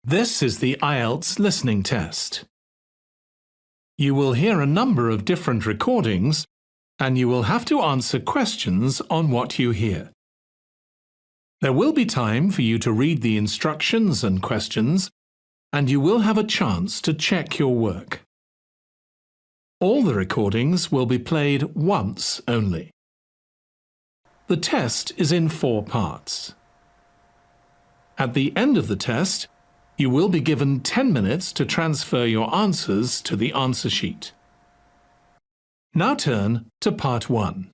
This is the IELTS listening test. You will hear a number of different recordings and you will have to answer questions on what you hear. There will be time for you to read the instructions and questions, and you will have a chance to check your work. All the recordings will be played once only. The test is in 4 parts. At the end of the test, you will be given 10 minutes to transfer your answers to the answer sheet. Now turn to Part 1.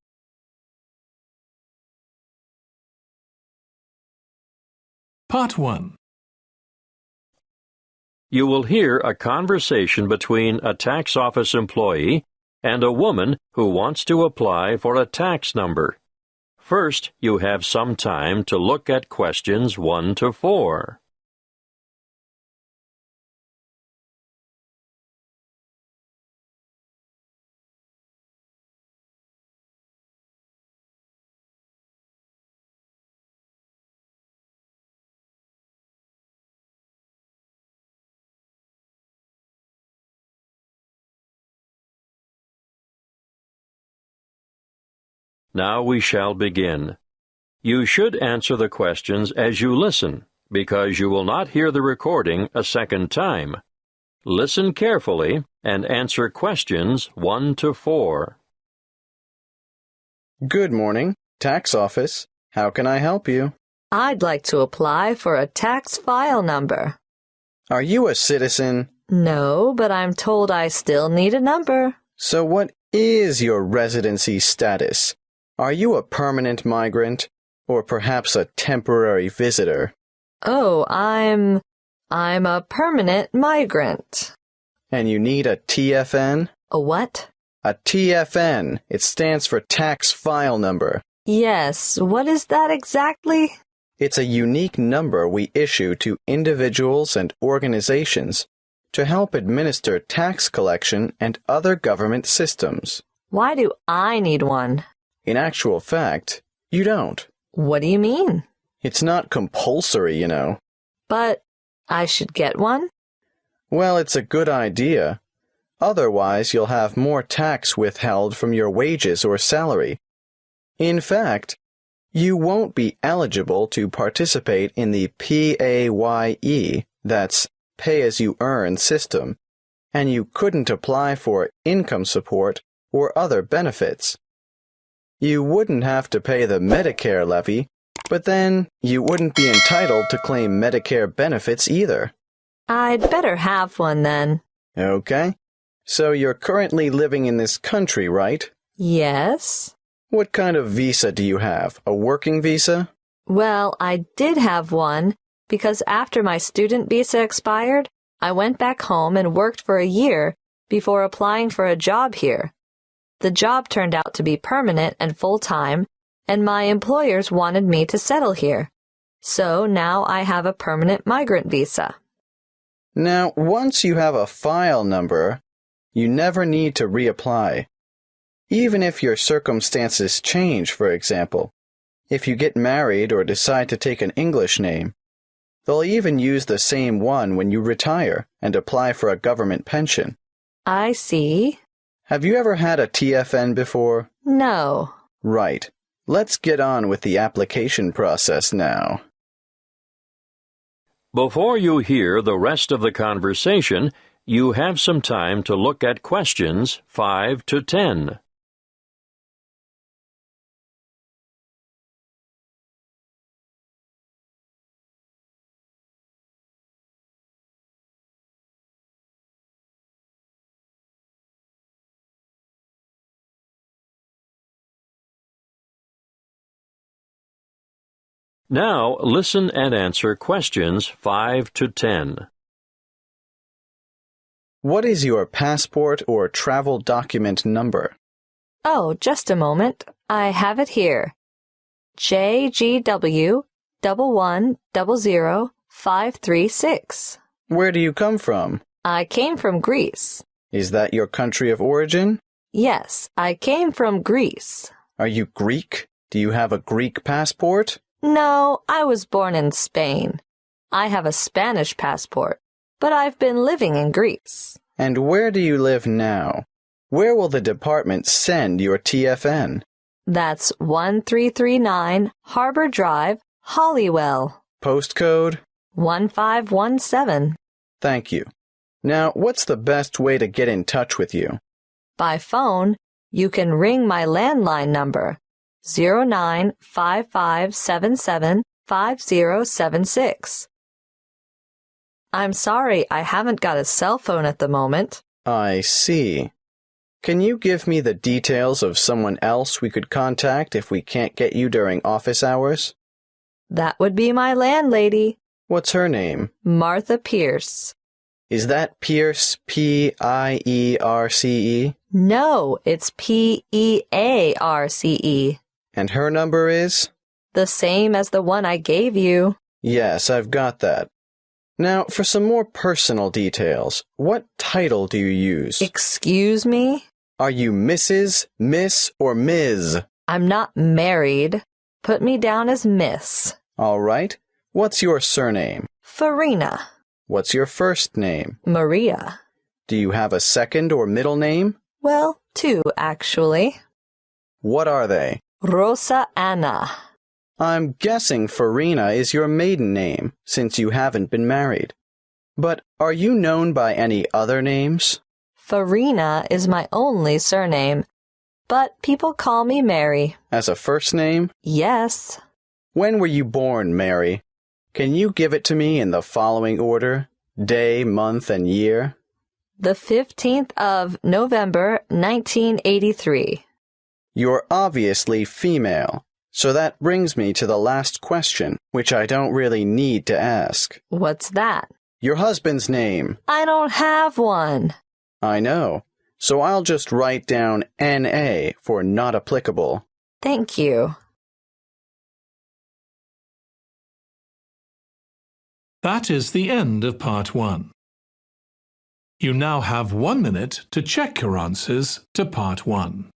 Part 1. You will hear a conversation between a tax office employee and a woman who wants to apply for a tax number. First, you have some time to look at questions 1 to 4. Now we shall begin. You should answer the questions as you listen, because you will not hear the recording a second time. Listen carefully and answer questions 1 to 4. Good morning, tax office. How can I help you? I'd like to apply for a tax file number. Are you a citizen? No, but I'm told I still need a number. So what is your residency status? Are you a permanent migrant, or perhaps a temporary visitor? Oh, I'm a permanent migrant. And you need a TFN? A what? A TFN. It stands for tax file number. Yes, what is that exactly? It's a unique number we issue to individuals and organizations to help administer tax collection and other government systems. Why do I need one? In actual fact, you don't. What do you mean? It's not compulsory, you know. But I should get one? Well, it's a good idea. Otherwise, you'll have more tax withheld from your wages or salary. In fact, you won't be eligible to participate in the PAYE, that's pay-as-you-earn system, and you couldn't apply for income support or other benefits. You wouldn't have to pay the Medicare levy, but then you wouldn't be entitled to claim Medicare benefits either. I'd better have one then. Okay. So you're currently living in this country, right? Yes. What kind of visa do you have? A working visa? Well, I did have one because after my student visa expired, I went back home and worked for a year before applying for a job here. The job turned out to be permanent and full-time, and my employers wanted me to settle here. So now I have a permanent migrant visa. Now, once you have a file number, you never need to reapply. Even if your circumstances change, for example, if you get married or decide to take an English name, they'll even use the same one when you retire and apply for a government pension. I see. Have you ever had a TFN before? No. Right. Let's get on with the application process now. Before you hear the rest of the conversation, you have some time to look at questions 5 to 10. Now listen and answer questions 5 to 10. What is your passport or travel document number? Oh, just a moment. I have it here. JGW 1100536. Where do you come from? I came from Greece. Is that your country of origin? Yes, I came from Greece. Are you Greek? Do you have a Greek passport? No, I was born in Spain. I have a Spanish passport, but I've been living in Greece. And where do you live now? Where will the department send your TFN? That's 1339 Harbor Drive, Hollywell. Postcode? 1517. Thank you. Now, what's the best way to get in touch with you? By phone, you can ring my landline number, 0955775076. I'm sorry, I haven't got a cell phone at the moment. I see. Can you give me the details of someone else we could contact if we can't get you during office hours? That would be my landlady, What's her name? Martha Pierce. Is that Pierce, P-I-E-R-C-E? No, it's P-E-A-R-C-E. And her number is? The same as the one I gave you. Yes, I've got that. Now, for some more personal details, what title do you use? Excuse me? Are you Mrs., Miss, or Ms.? I'm not married. Put me down as Miss. All right. What's your surname? Farina. What's your first name? Maria. Do you have a second or middle name? Well, two, actually. What are they? Rosa Anna. I'm guessing Farina is your maiden name, since you haven't been married. But are you known by any other names? Farina is my only surname, but people call me Mary. As a first name? Yes. When were you born, Mary? Can you give it to me in the following order? Day, month, and year? The 15th of November, 1983. You're obviously female, so that brings me to the last question, which I don't really need to ask. What's that? Your husband's name. I don't have one. I know, so I'll just write down N.A. for not applicable. Thank you. That is the end of Part 1. You now have 1 minute to check your answers to Part 1.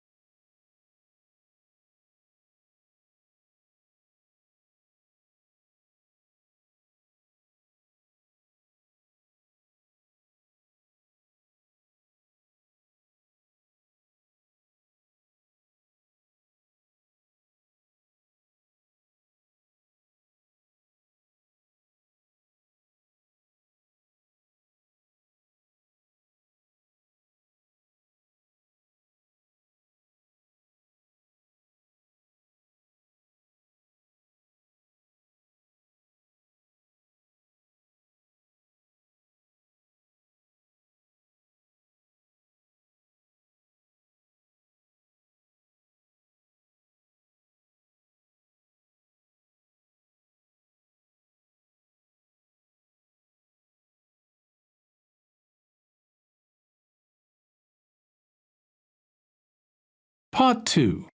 Part 2.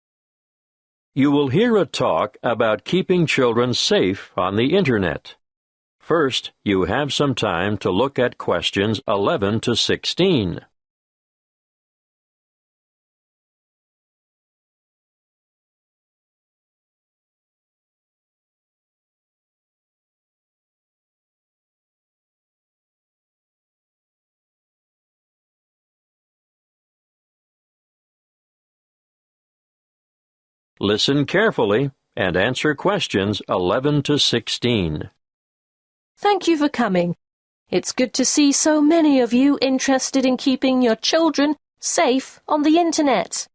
You will hear a talk about keeping children safe on the Internet. First, you have some time to look at questions 11 to 16. Listen carefully and answer questions 11 to 16. Thank you for coming. It's good to see so many of you interested in keeping your children safe on the Internet.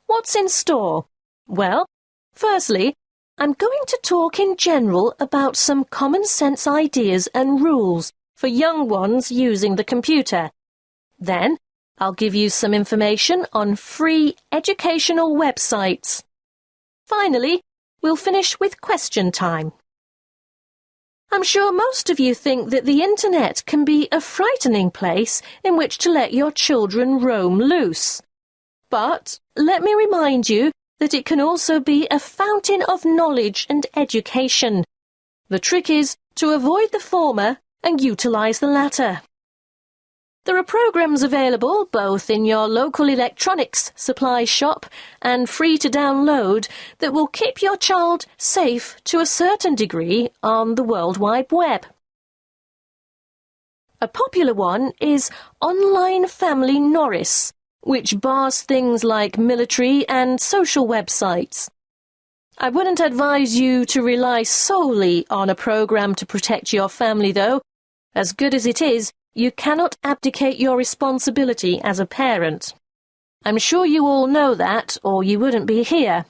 What's in store? Well, firstly, I'm going to talk in general about some common sense ideas and rules for young ones using the computer. Then, I'll give you some information on free educational websites. Finally, we'll finish with question time. I'm sure most of you think that the Internet can be a frightening place in which to let your children roam loose. But let me remind you that it can also be a fountain of knowledge and education. The trick is to avoid the former and utilize the latter. There are programs available both in your local electronics supply shop and free to download that will keep your child safe to a certain degree on the World Wide Web. A popular one is Online Family Norris, which bars things like military and social websites. I wouldn't advise you to rely solely on a program to protect your family, though. As good as it is, you cannot abdicate your responsibility as a parent. I'm sure you all know that, or you wouldn't be here.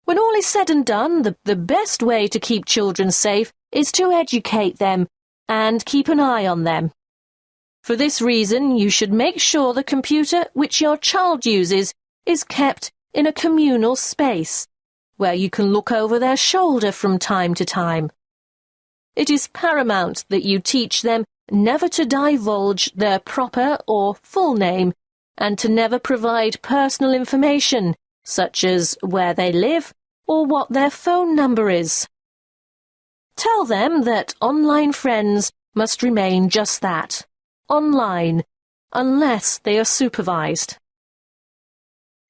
When all is said and done, the best way to keep children safe is to educate them and keep an eye on them. For this reason, you should make sure the computer which your child uses is kept in a communal space, where you can look over their shoulder from time to time. It is paramount that you teach them never to divulge their proper or full name, and to never provide personal information, such as where they live or what their phone number is. Tell them that online friends must remain just that, online, unless they are supervised.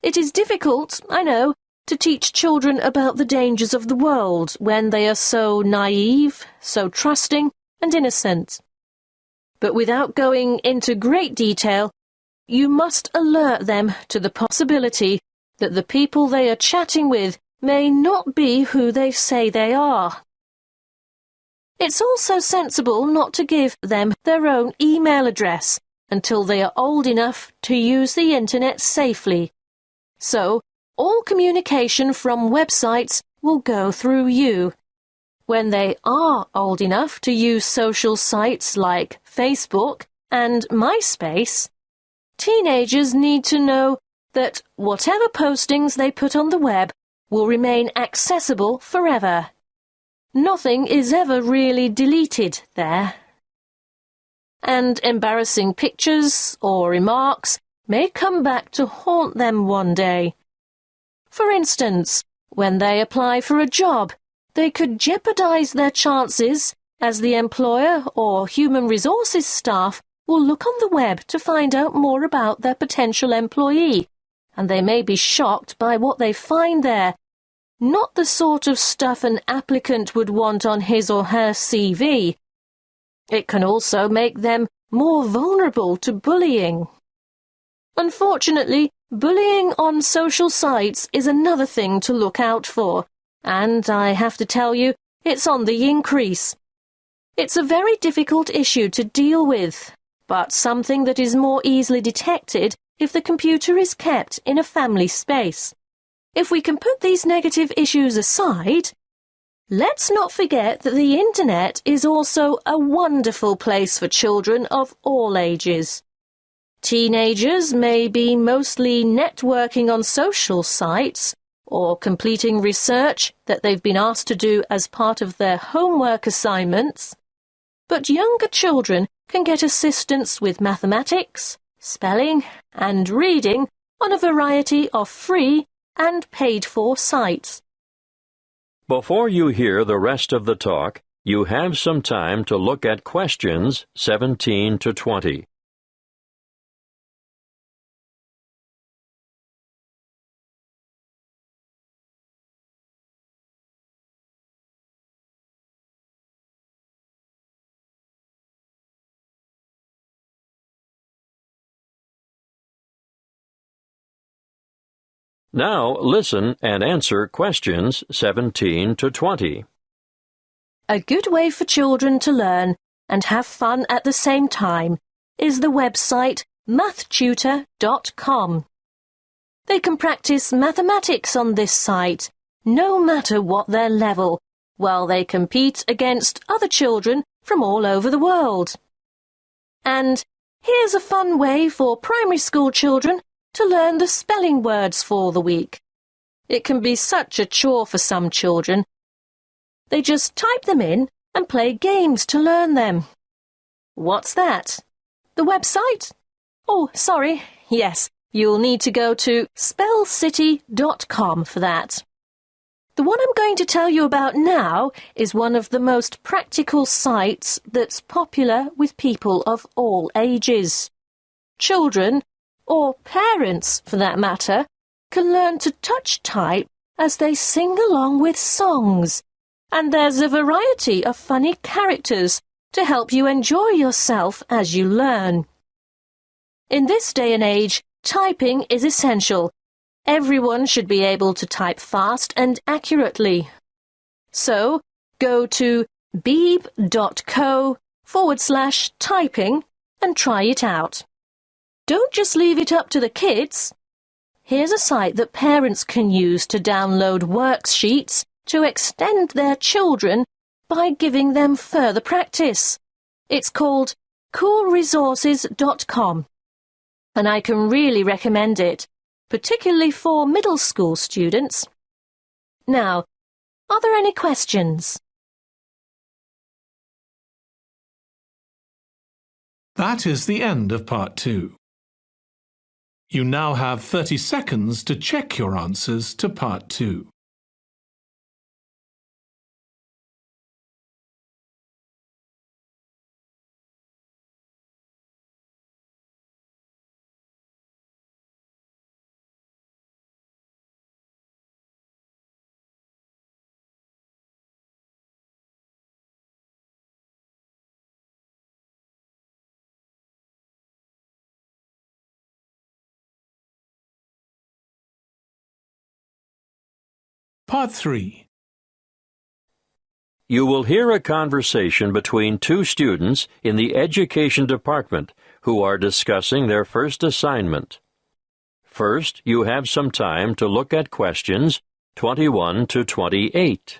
It is difficult, I know, to teach children about the dangers of the world when they are so naive, so trusting and innocent. But without going into great detail, you must alert them to the possibility that the people they are chatting with may not be who they say they are. It's also sensible not to give them their own email address until they are old enough to use the internet safely. So, all communication from websites will go through you. When they are old enough to use social sites like Facebook and MySpace, teenagers need to know that whatever postings they put on the web will remain accessible forever. Nothing is ever really deleted there. And embarrassing pictures or remarks may come back to haunt them one day. For instance, when they apply for a job, they could jeopardize their chances, as the employer or human resources staff will look on the web to find out more about their potential employee, and they may be shocked by what they find there. Not the sort of stuff an applicant would want on his or her CV. It can also make them more vulnerable to bullying. Unfortunately, bullying on social sites is another thing to look out for, and I have to tell you, it's on the increase. It's a very difficult issue to deal with, but something that is more easily detected if the computer is kept in a family space. If we can put these negative issues aside, let's not forget that the internet is also a wonderful place for children of all ages. Teenagers may be mostly networking on social sites or completing research that they've been asked to do as part of their homework assignments, but younger children can get assistance with mathematics, spelling, and reading on a variety of free and paid-for sites. Before you hear the rest of the talk, you have some time to look at questions 17 to 20. Now listen and answer questions 17 to 20. A good way for children to learn and have fun at the same time is the website mathtutor.com. They can practice mathematics on this site, no matter what their level, while they compete against other children from all over the world. And here's a fun way for primary school children to learn the spelling words for the week. It can be such a chore for some children. They just type them in and play games to learn them. What's that? The website? Oh, sorry. Yes, you'll need to go to spellcity.com for that. The one I'm going to tell you about now is one of the most practical sites that's popular with people of all ages. Children, or parents for that matter, can learn to touch type as they sing along with songs. And there's a variety of funny characters to help you enjoy yourself as you learn. In this day and age, typing is essential. Everyone should be able to type fast and accurately. So, go to beeb.co/typing and try it out. Don't just leave it up to the kids. Here's a site that parents can use to download worksheets to extend their children by giving them further practice. It's called coolresources.com, and I can really recommend it, particularly for middle school students. Now, are there any questions? That is the end of Part 2. You now have 30 seconds to check your answers to Part 2. Part 3. You will hear a conversation between two students in the education department who are discussing their first assignment. First, you have some time to look at questions 21 to 28.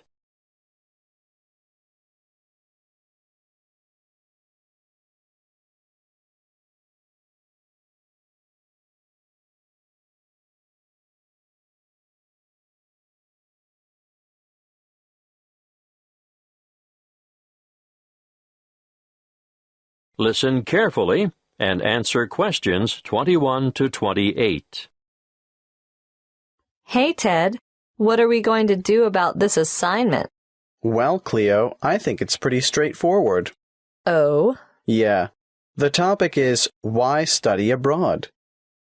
Listen carefully and answer questions 21 to 28. Hey, Ted, what are we going to do about this assignment? Well, Cleo, I think it's pretty straightforward. Oh? Yeah. The topic is why study abroad?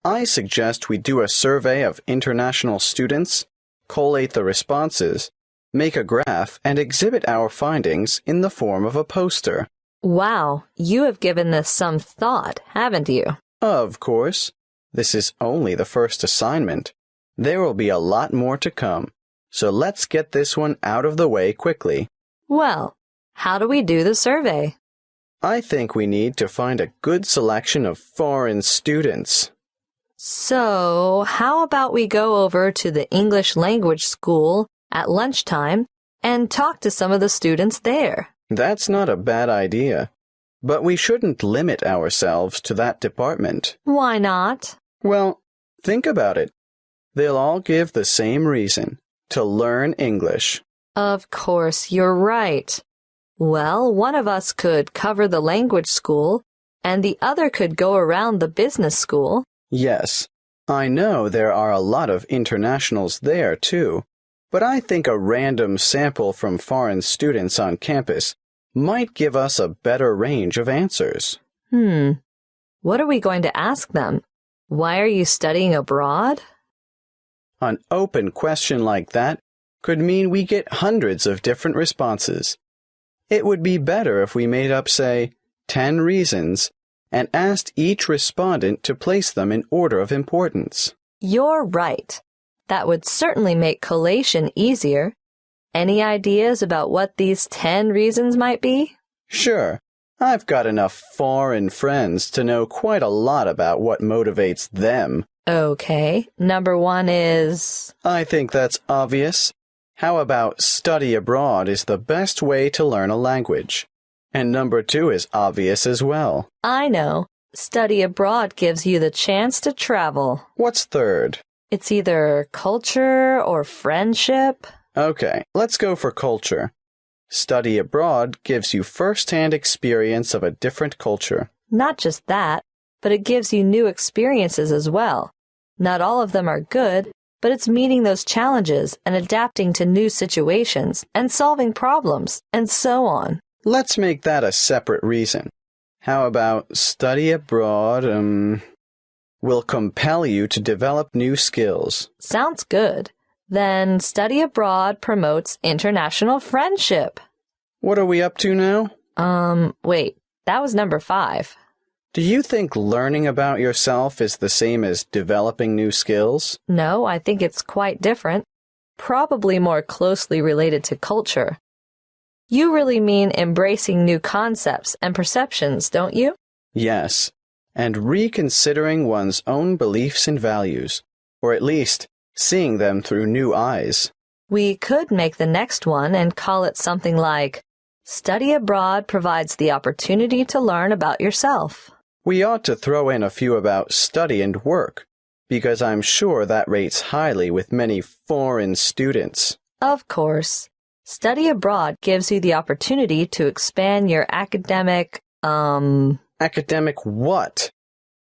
I suggest we do a survey of international students, collate the responses, make a graph, and exhibit our findings in the form of a poster. Wow, you have given this some thought, haven't you? Of course. This is only the first assignment. There will be a lot more to come, so let's get this one out of the way quickly. Well, how do we do the survey? I think we need to find a good selection of foreign students. So, how about we go over to the English language school at lunchtime and talk to some of the students there? That's not a bad idea, but we shouldn't limit ourselves to that department. Why not? Well, think about it. They'll all give the same reason, to learn English. Of course, you're right. Well, one of us could cover the language school, and the other could go around the business school. Yes, I know there are a lot of internationals there, too, but I think a random sample from foreign students on campus might give us a better range of answers. What are we going to ask them? Why are you studying abroad? An open question like that could mean we get hundreds of different responses. It would be better if we made up, say, 10 reasons and asked each respondent to place them in order of importance. You're right. That would certainly make collation easier. Any ideas about what these 10 reasons might be? Sure. I've got enough foreign friends to know quite a lot about what motivates them. Okay. Number 1 is... I think that's obvious. How about study abroad is the best way to learn a language? And number 2 is obvious as well. I know. Study abroad gives you the chance to travel. What's third? It's either culture or friendship. Okay, let's go for culture. Study abroad gives you first-hand experience of a different culture. Not just that, but it gives you new experiences as well. Not all of them are good, but it's meeting those challenges and adapting to new situations and solving problems and so on. Let's make that a separate reason. How about study abroad, will compel you to develop new skills? Sounds good. Then study abroad promotes international friendship. What are we up to now? Wait, that was number 5. Do you think learning about yourself is the same as developing new skills? No, I think it's quite different. Probably more closely related to culture. You really mean embracing new concepts and perceptions, don't you? Yes, and reconsidering one's own beliefs and values, or at least seeing them through new eyes. We could make the next one and call it something like, Study abroad provides the opportunity to learn about yourself. We ought to throw in a few about study and work, because I'm sure that rates highly with many foreign students. Of course. Study abroad gives you the opportunity to expand your academic, Academic what?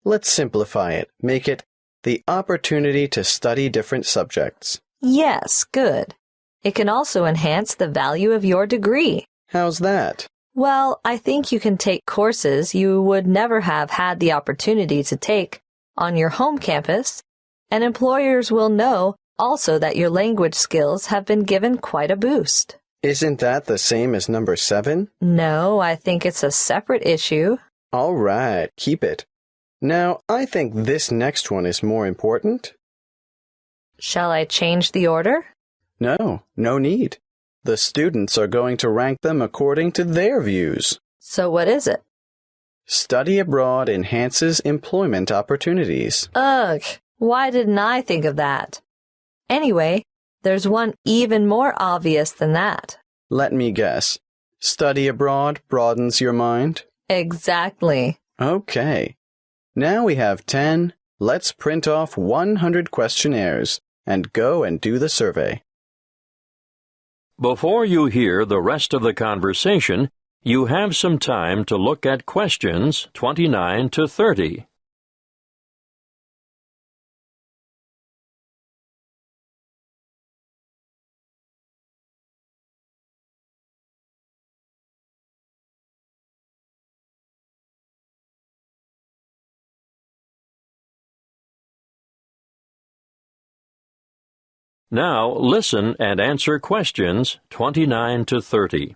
Let's simplify it. Make it the opportunity to study different subjects. Yes, good. It can also enhance the value of your degree. How's that? Well, I think you can take courses you would never have had the opportunity to take on your home campus, and employers will know also that your language skills have been given quite a boost. Isn't that the same as number 7? No, I think it's a separate issue. All right, keep it. Now, I think this next one is more important. Shall I change the order? No need. The students are going to rank them according to their views. So what is it? Study abroad enhances employment opportunities. Ugh, why didn't I think of that? Anyway, there's one even more obvious than that. Let me guess. Study abroad broadens your mind? Exactly. Okay. Now we have 10. Let's print off 100 questionnaires and go and do the survey. Before you hear the rest of the conversation, you have some time to look at questions 29 to 30. Now listen and answer questions 29 to 30.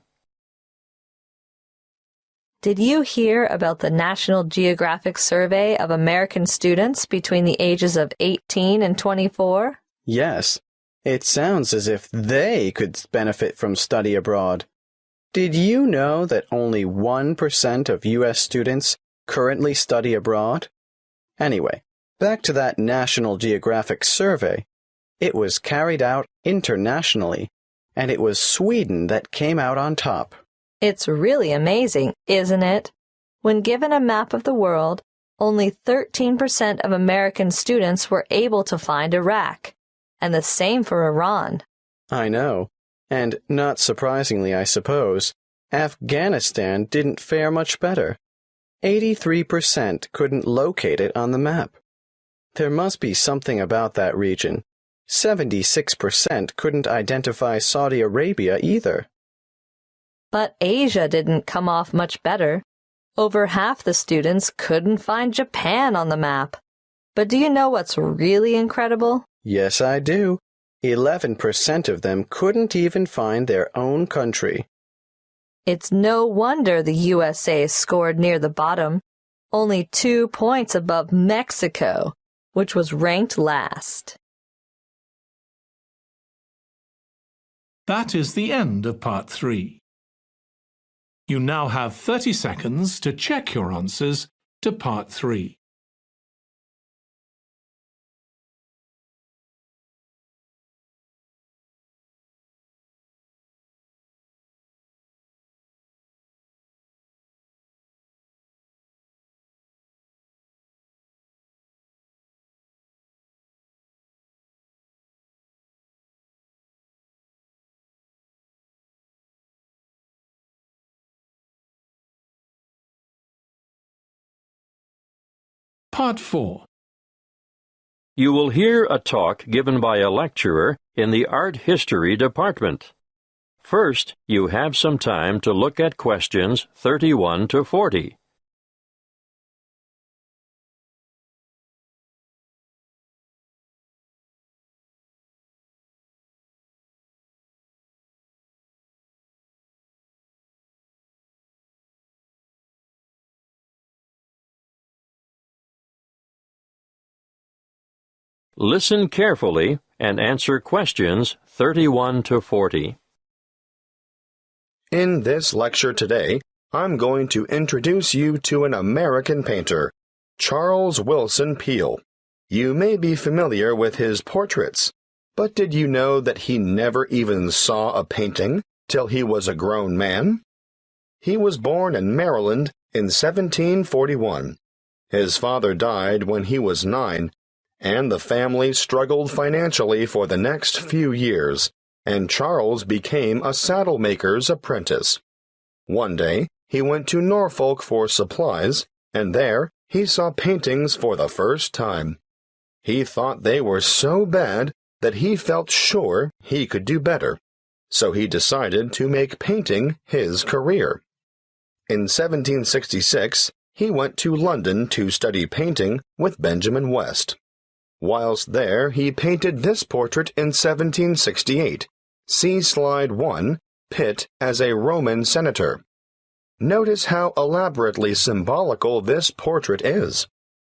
Did you hear about the National Geographic survey of American students between the ages of 18 and 24? Yes. It sounds as if they could benefit from study abroad. Did you know that only 1% of U.S. students currently study abroad? Anyway, back to that National Geographic survey. It was carried out internationally, and it was Sweden that came out on top. It's really amazing, isn't it? When given a map of the world, only 13% of American students were able to find Iraq, and the same for Iran. I know, and not surprisingly, I suppose, Afghanistan didn't fare much better. 83% couldn't locate it on the map. There must be something about that region. 76% couldn't identify Saudi Arabia either. But Asia didn't come off much better. Over half the students couldn't find Japan on the map. But do you know what's really incredible? Yes, I do. 11% of them couldn't even find their own country. It's no wonder the USA scored near the bottom, only 2 points above Mexico, which was ranked last. That is the end of part 3. You now have 30 seconds to check your answers to part 3. Part 4. You will hear a talk given by a lecturer in the art history department. First, you have some time to look at questions 31 to 40. Listen carefully and answer questions 31 to 40. In this lecture today, I'm going to introduce you to an American painter, Charles Willson Peale. You may be familiar with his portraits, but did you know that he never even saw a painting till he was a grown man? He was born in Maryland in 1741. His father died when he was 9, and the family struggled financially for the next few years, and Charles became a saddle maker's apprentice. One day, he went to Norfolk for supplies, and there he saw paintings for the first time. He thought they were so bad that he felt sure he could do better, so he decided to make painting his career. In 1766, he went to London to study painting with Benjamin West. Whilst there, he painted this portrait in 1768. See Slide 1, Pitt as a Roman senator. Notice how elaborately symbolical this portrait is.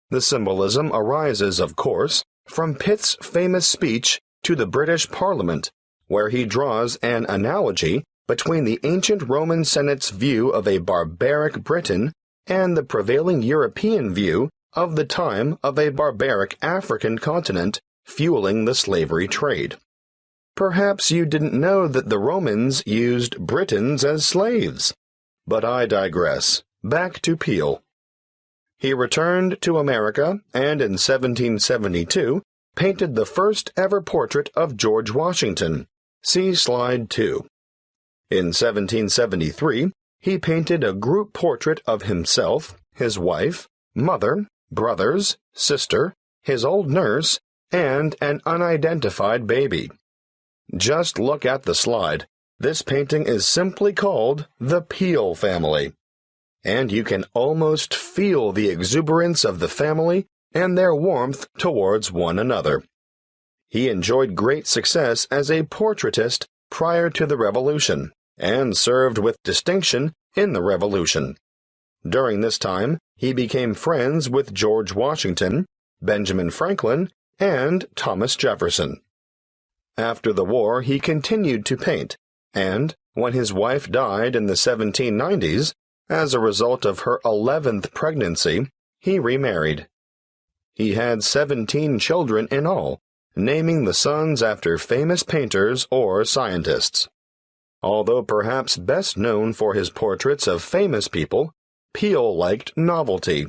The symbolism arises, of course, from Pitt's famous speech to the British Parliament, where he draws an analogy between the ancient Roman Senate's view of a barbaric Britain and the prevailing European view of the time of a barbaric African continent fueling the slavery trade. Perhaps you didn't know that the Romans used Britons as slaves. But I digress. Back to Peale. He returned to America and in 1772 painted the first ever portrait of George Washington. See Slide 2. In 1773, he painted a group portrait of himself, his wife, mother, brothers, sister, his old nurse, and an unidentified baby. Just look at the slide. This painting is simply called The Peale Family. And you can almost feel the exuberance of the family and their warmth towards one another. He enjoyed great success as a portraitist prior to the Revolution, and served with distinction in the Revolution. During this time, he became friends with George Washington, Benjamin Franklin, and Thomas Jefferson. After the war, he continued to paint, and when his wife died in the 1790s, as a result of her 11th pregnancy, he remarried. He had 17 children in all, naming the sons after famous painters or scientists. Although perhaps best known for his portraits of famous people, Peale liked novelty.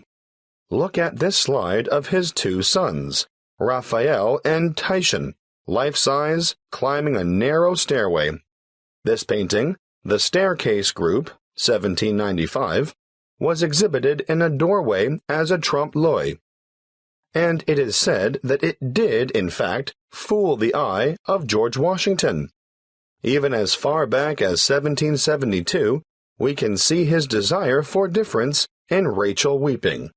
Look at this slide of his two sons, Raphael and Titian, life-size, climbing a narrow stairway. This painting, The Staircase Group, 1795, was exhibited in a doorway as a trompe-l'oeil. And it is said that it did, in fact, fool the eye of George Washington. Even as far back as 1772, we can see his desire for difference in Rachel weeping.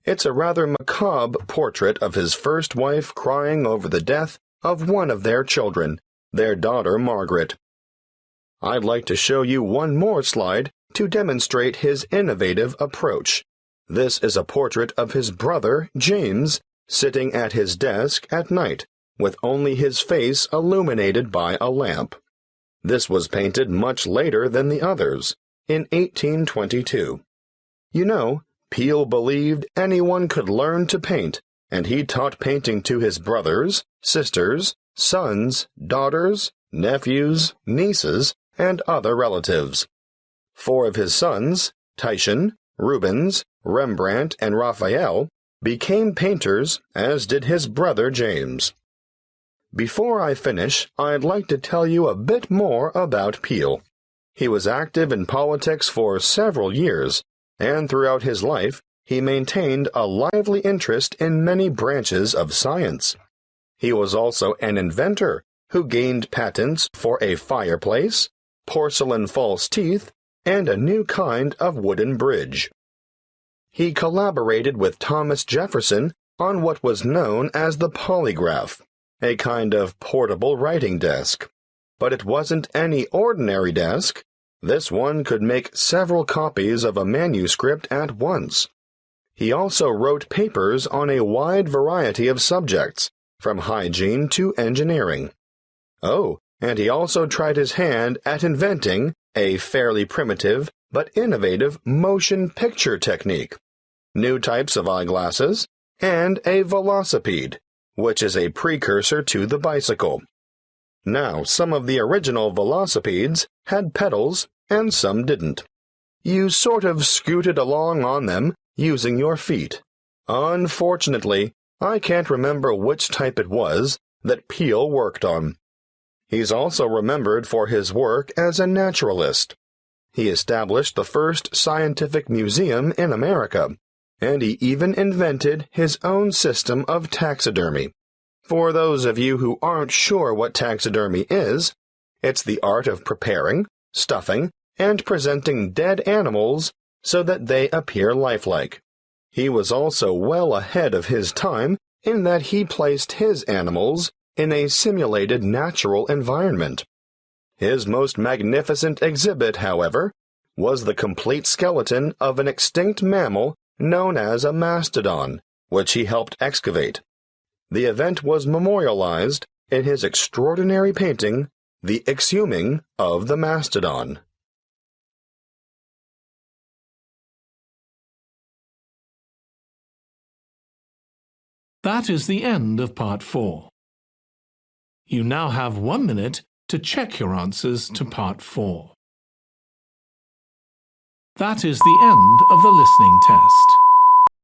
It's a rather macabre portrait of his first wife crying over the death of one of their children, their daughter Margaret. I'd like to show you one more slide to demonstrate his innovative approach. This is a portrait of his brother, James, sitting at his desk at night, with only his face illuminated by a lamp. This was painted much later than the others, in 1822. You know, Peale believed anyone could learn to paint, and he taught painting to his brothers, sisters, sons, daughters, nephews, nieces, and other relatives. 4 of his sons, Titian, Rubens, Rembrandt, and Raphael, became painters, as did his brother James. Before I finish, I'd like to tell you a bit more about Peale. He was active in politics for several years, and throughout his life, he maintained a lively interest in many branches of science. He was also an inventor who gained patents for a fireplace, porcelain false teeth, and a new kind of wooden bridge. He collaborated with Thomas Jefferson on what was known as the polygraph, a kind of portable writing desk. But it wasn't any ordinary desk. This one could make several copies of a manuscript at once. He also wrote papers on a wide variety of subjects, from hygiene to engineering. Oh, and he also tried his hand at inventing a fairly primitive but innovative motion picture technique, new types of eyeglasses, and a velocipede, which is a precursor to the bicycle. Now, some of the original velocipedes had pedals and some didn't. You sort of scooted along on them using your feet. Unfortunately, I can't remember which type it was that Peel worked on. He's also remembered for his work as a naturalist. He established the first scientific museum in America, and he even invented his own system of taxidermy. For those of you who aren't sure what taxidermy is, it's the art of preparing, stuffing, and presenting dead animals so that they appear lifelike. He was also well ahead of his time in that he placed his animals in a simulated natural environment. His most magnificent exhibit, however, was the complete skeleton of an extinct mammal known as a mastodon, which he helped excavate. The event was memorialized in his extraordinary painting, The Exhuming of the Mastodon. That is the end of Part 4. You now have 1 minute to check your answers to Part 4. That is the end of the listening test.